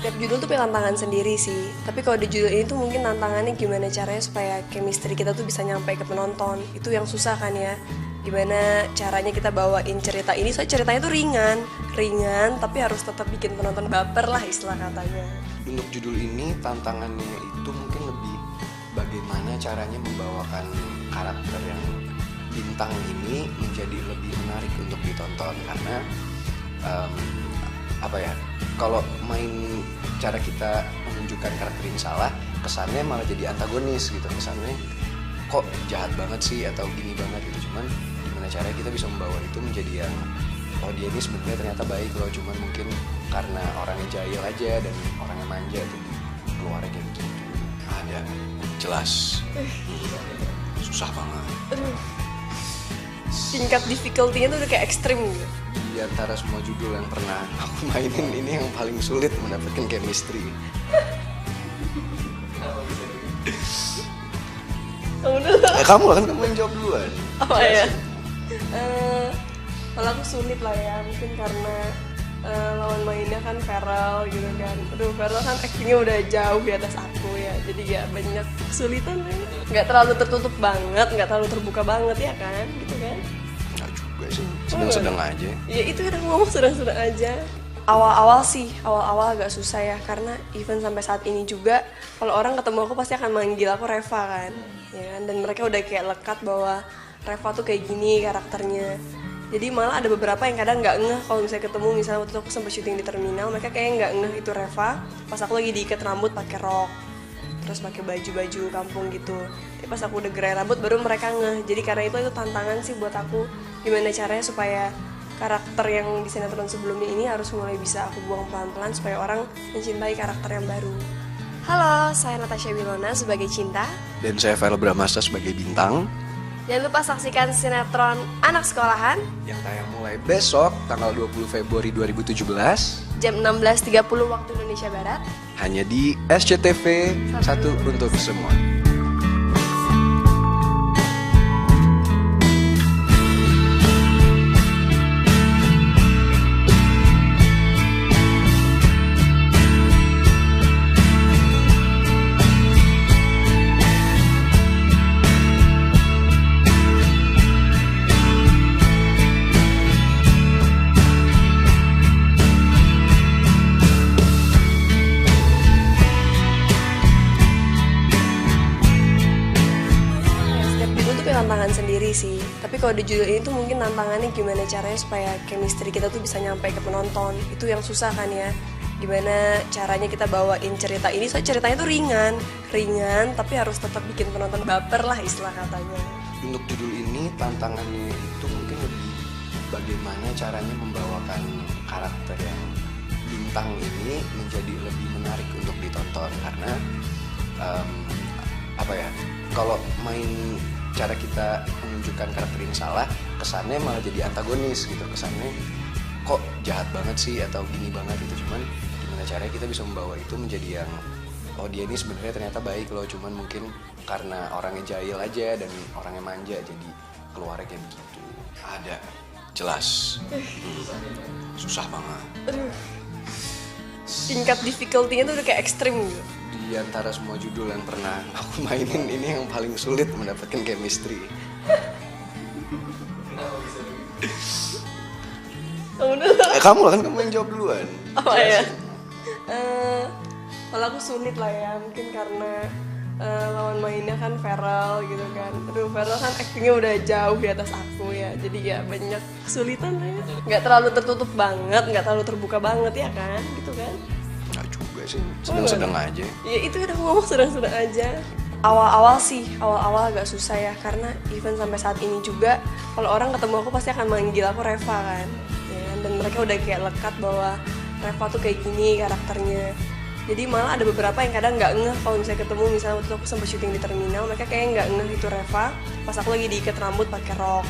Setiap judul tuh punya tantangan sendiri sih. Tapi kalau di judul ini tuh mungkin tantangannya gimana caranya supaya chemistry kita tuh bisa nyampe ke penonton. Itu yang susah kan ya. Gimana caranya kita bawain cerita ini, soalnya ceritanya tuh ringan tapi harus tetap bikin penonton baper lah istilah katanya. Untuk judul ini tantangannya itu mungkin lebih bagaimana caranya membawakan karakter yang bintang ini menjadi lebih menarik untuk ditonton karena kalau main cara kita menunjukkan karakter yang salah kesannya malah jadi antagonis gitu, kesannya kok jahat banget sih atau gini banget gitu. Cuman gimana caranya kita bisa membawa itu menjadi yang dia ini sebenarnya ternyata baik loh, cuman mungkin karena orangnya jahil aja dan orangnya manja jadi keluarnya kayak gitu. Ada jelas susah banget. Tingkat difficulty-nya tuh udah kayak ekstrim gitu. Di antara semua judul yang pernah aku mainin ini yang paling sulit mendapatkan chemistry. Kamu lah kan, kamu yang jawab duluan. Apa ya? Kalau aku sulit lah ya, mungkin karena lawan mainnya kan Feral gitu kan. Aduh, Feral kan actingnya udah jauh di atas aku ya, jadi ya banyak kesulitan ya. Nggak terlalu tertutup banget, nggak terlalu terbuka banget ya kan, gitu kan? Nggak juga sih, sedang-sedang aja. Ya itu udah ngomong sedang-sedang aja. Awal-awal agak susah ya, karena even sampai saat ini juga kalau orang ketemu aku pasti akan manggil aku Reva kan, ya kan? Dan mereka udah kayak lekat bahwa Reva tuh kayak gini karakternya. Jadi malah ada beberapa yang kadang nggak ngeh kalau misalnya ketemu, misalnya waktu itu aku sempat syuting di terminal, mereka kayak nggak ngeh itu Reva pas aku lagi diikat rambut pakai rok, terus pakai baju kampung gitu. Tapi pas aku udah gerai rambut baru mereka ngeh. Jadi karena itu tantangan sih buat aku, gimana caranya supaya karakter yang di sinetron sebelumnya ini harus mulai bisa aku buang pelan-pelan supaya orang mencintai karakter yang baru. Halo, saya Natasha Wilona sebagai Cinta. Dan saya Fael Bramasta sebagai Bintang. Jangan lupa saksikan sinetron Anak Sekolahan yang tayang mulai besok tanggal 20 Februari 2017 jam 16.30 waktu Indonesia Barat hanya di SCTV 1 untuk semua. tantangan sendiri sih. Tapi kalau di judul ini tuh mungkin tantangannya gimana caranya supaya chemistry kita tuh bisa nyampe ke penonton. Itu yang susah kan ya. Gimana caranya kita bawain cerita ini, soalnya ceritanya tuh ringan tapi harus tetap bikin penonton baper lah istilah katanya. Untuk judul ini tantangannya itu mungkin lebih bagaimana caranya membawakan karakter yang bintang ini menjadi lebih menarik untuk ditonton karena kalau main cara kita menunjukkan karakter yang salah kesannya malah jadi antagonis gitu, kesannya kok jahat banget sih atau gini banget gitu. Cuman gimana caranya kita bisa membawa itu menjadi yang dia ini sebenarnya ternyata baik loh, cuman mungkin karena orangnya jahil aja dan orangnya manja jadi keluarnya kayak begitu. Ada jelas susah banget. Tingkat difficulty-nya tuh udah kayak ekstrim gitu. Di antara semua judul yang pernah aku mainin ini yang paling sulit mendapatkan chemistry. Kamu lah kan, kamu yang jawab duluan. Apa ya? Kalau aku sulit lah ya, mungkin karena lawan mainnya kan Feral gitu kan. Aduh, Feral kan actingnya udah jauh di atas aku ya, jadi ya banyak kesulitan lah ya. Nggak terlalu tertutup banget, nggak terlalu terbuka banget ya kan, gitu kan? Nggak juga sih, sedang-sedang aja. Ya itu udah ngomong sedang-sedang aja. Awal-awal agak susah ya, karena even sampai saat ini juga kalau orang ketemu aku pasti akan manggil aku Reva kan, ya, dan mereka udah kayak lekat bahwa Reva tuh kayak gini karakternya. Jadi malah ada beberapa yang kadang nggak ngeh kalau misalnya ketemu, misalnya waktu itu aku sempat syuting di terminal, mereka kayak nggak ngeh itu Reva pas aku lagi diikat rambut pakai rok,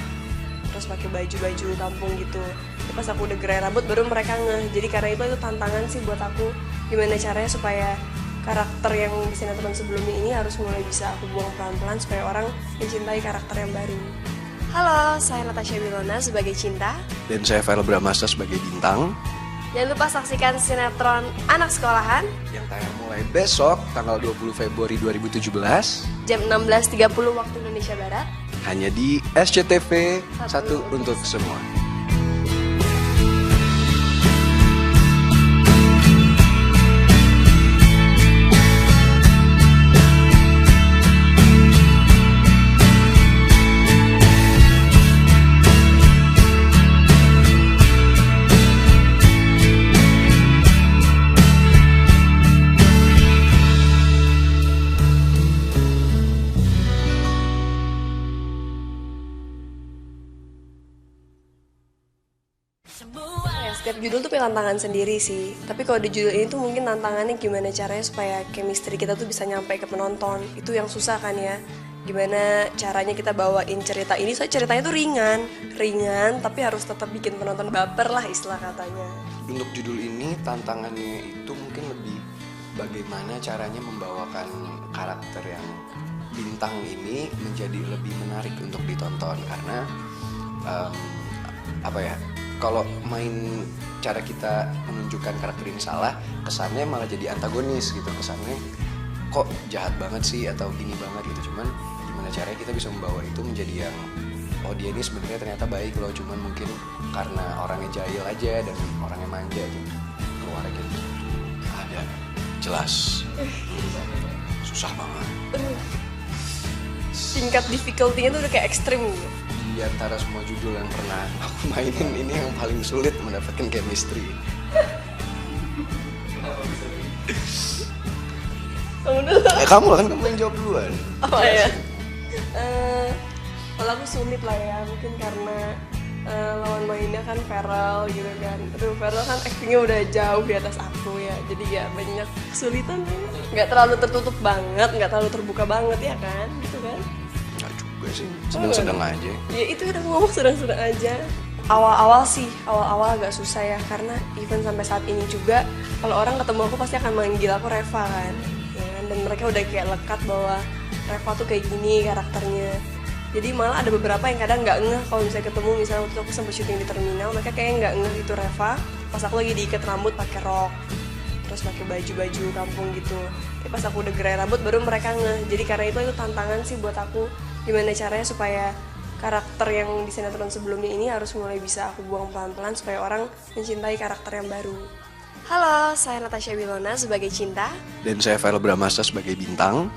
terus pakai baju kampung gitu. Tapi pas aku udah gerai rambut baru mereka ngeh. Jadi karena itu tantangan sih buat aku, gimana caranya supaya karakter yang di sinetron sebelumnya ini harus mulai bisa aku buang pelan-pelan supaya orang mencintai karakter yang baru. Halo, saya Natasha Wilona sebagai Cinta. Dan saya Fael Bramasta sebagai Bintang. Jangan lupa saksikan sinetron Anak Sekolahan yang tayang mulai besok tanggal 20 Februari 2017 jam 16.30 waktu Indonesia Barat hanya di SCTV, satu untuk semua. Ya, setiap judul tuh punya tantangan sendiri sih. Tapi kalau di judul ini tuh mungkin tantangannya gimana caranya supaya chemistry kita tuh bisa nyampe ke penonton. Itu yang susah kan ya. Gimana caranya kita bawain cerita ini, soalnya ceritanya tuh ringan tapi harus tetap bikin penonton baper lah istilah katanya. Untuk judul ini tantangannya itu mungkin lebih bagaimana caranya membawakan karakter yang bintang ini menjadi lebih menarik untuk ditonton karena kalau main cara kita menunjukkan karakter ini salah, kesannya malah jadi antagonis gitu, kesannya kok jahat banget sih atau gini banget gitu. Cuman gimana caranya kita bisa membawa itu menjadi yang oh dia ini sebenarnya ternyata baik loh, cuman mungkin karena orangnya jahil aja dan orangnya manja gitu keluar gitu. Ada jelas susah banget. Tingkat difficulty-nya tuh udah kayak ekstrim gitu. Di antara semua judul yang pernah aku mainin, ini yang paling sulit mendapatkan chemistry. Kamu lah kan, kamu yang jawab duluan. Oh iya. Kalau aku sulit lah ya, mungkin karena lawan mainnya kan Feral gitu kan. Aduh, Feral kan actingnya udah jauh di atas aku ya, jadi ya banyak kesulitan. Nggak terlalu tertutup banget, nggak terlalu terbuka banget ya kan, gitu kan. Sih sedang-sedang aja. Ya itu udah ngomong sedang-sedang aja. Awal-awal agak susah ya, karena even sampai saat ini juga kalau orang ketemu aku pasti akan manggil aku Reva kan, ya kan? Dan mereka udah kayak lekat bahwa Reva tuh kayak gini karakternya. Jadi malah ada beberapa yang kadang nggak ngeh kalau misalnya ketemu, misalnya waktu itu aku sempat syuting di terminal, mereka kayaknya nggak ngeh itu Reva pas aku lagi diikat rambut pakai rok, terus pakai baju kampung gitu. Tapi pas aku udah gerai rambut baru mereka ngeh. Jadi karena itu tantangan sih buat aku, gimana caranya supaya karakter yang di sinetron sebelumnya ini harus mulai bisa aku buang pelan-pelan supaya orang mencintai karakter yang baru. Halo, saya Natasha Wilona sebagai Cinta. Dan saya Fail Bramasta sebagai Bintang.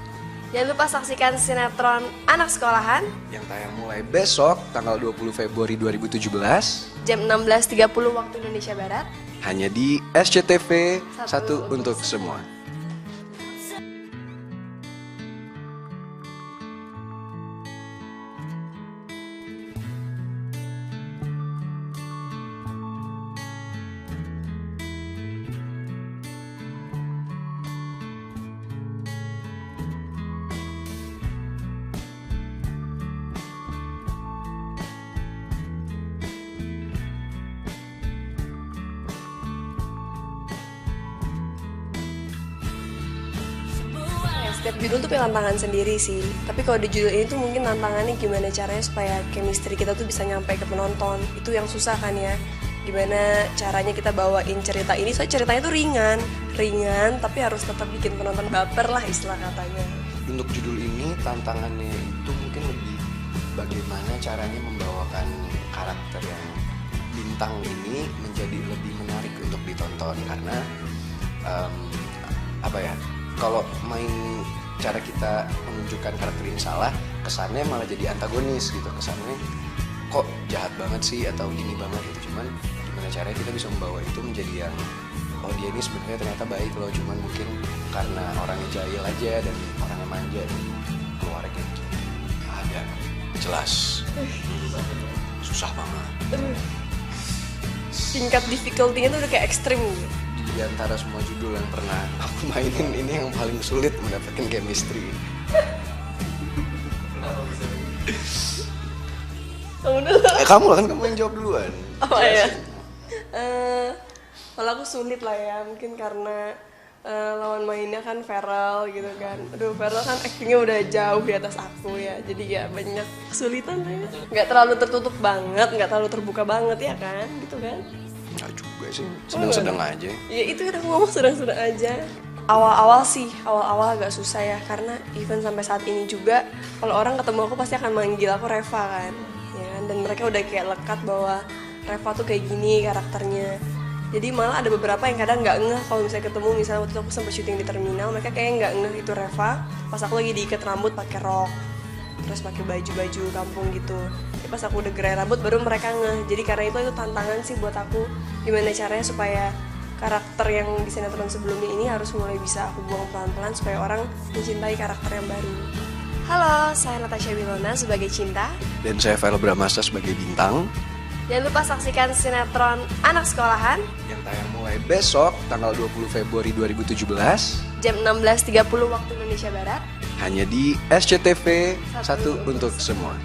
Jangan lupa saksikan sinetron Anak Sekolahan yang tayang mulai besok tanggal 20 Februari 2017 jam 16.30 waktu Indonesia Barat hanya di SCTV, satu untuk semua. Setiap judul tuh punya tantangan sendiri sih. Tapi kalau di judul ini tuh mungkin tantangannya gimana caranya supaya chemistry kita tuh bisa nyampe ke penonton. Itu yang susah kan ya. Gimana caranya kita bawain cerita ini, soalnya ceritanya tuh ringan tapi harus tetap bikin penonton baper lah istilah katanya. Untuk judul ini tantangannya itu mungkin lebih bagaimana caranya membawakan karakter yang bintang ini menjadi lebih menarik untuk ditonton karena kalau main cara kita menunjukkan karakter ini salah, kesannya malah jadi antagonis gitu, kesannya kok jahat banget sih atau gini banget gitu. Cuman gimana caranya kita bisa membawa itu menjadi yang oh dia ini sebenarnya ternyata baik loh, cuman mungkin karena orangnya jahil aja dan orangnya manja keluar kayak gitu. Ada jelas susah banget. Tingkat difficulty-nya tuh udah kayak ekstrim gitu. Di antara semua judul yang pernah aku mainin, ini yang paling sulit mendapatkan chemistry. Kamu lah kan, kamu yang jawab duluan. Oh iya. Kalau aku sulit lah ya, mungkin karena lawan mainnya kan Feral gitu kan. Aduh, Feral kan actingnya udah jauh di atas aku ya, jadi ya banyak kesulitan lah ya. Nggak terlalu tertutup banget, nggak terlalu terbuka banget ya kan, gitu kan. susah juga sih, sedang-sedang aja. Ya itu kan aku ngomong sedang-sedang aja. Awal-awal agak susah ya, karena even sampai saat ini juga kalau orang ketemu aku pasti akan manggil aku Reva kan, ya kan? Dan mereka udah kayak lekat bahwa Reva tuh kayak gini karakternya. Jadi malah ada beberapa yang kadang nggak ngeh kalau misalnya ketemu, misalnya waktu itu aku sempat syuting di terminal, mereka kayak nggak ngeh itu Reva pas aku lagi diikat rambut pakai rok, terus pakai baju kampung gitu. Jadi pas aku udah gerai rambut baru mereka ngeh. Jadi karena itu tantangan sih buat aku, gimana caranya supaya karakter yang di sinetron sebelumnya ini harus mulai bisa aku buang pelan-pelan supaya orang mencintai karakter yang baru. Halo, saya Natasha Wilona sebagai Cinta. Dan saya Fael Bramasta sebagai Bintang. Jangan lupa saksikan sinetron Anak Sekolahan Yang tayang mulai besok, tanggal 20 Februari 2017. jam 16.30 waktu Indonesia Barat. Hanya di SCTV, satu untuk semua.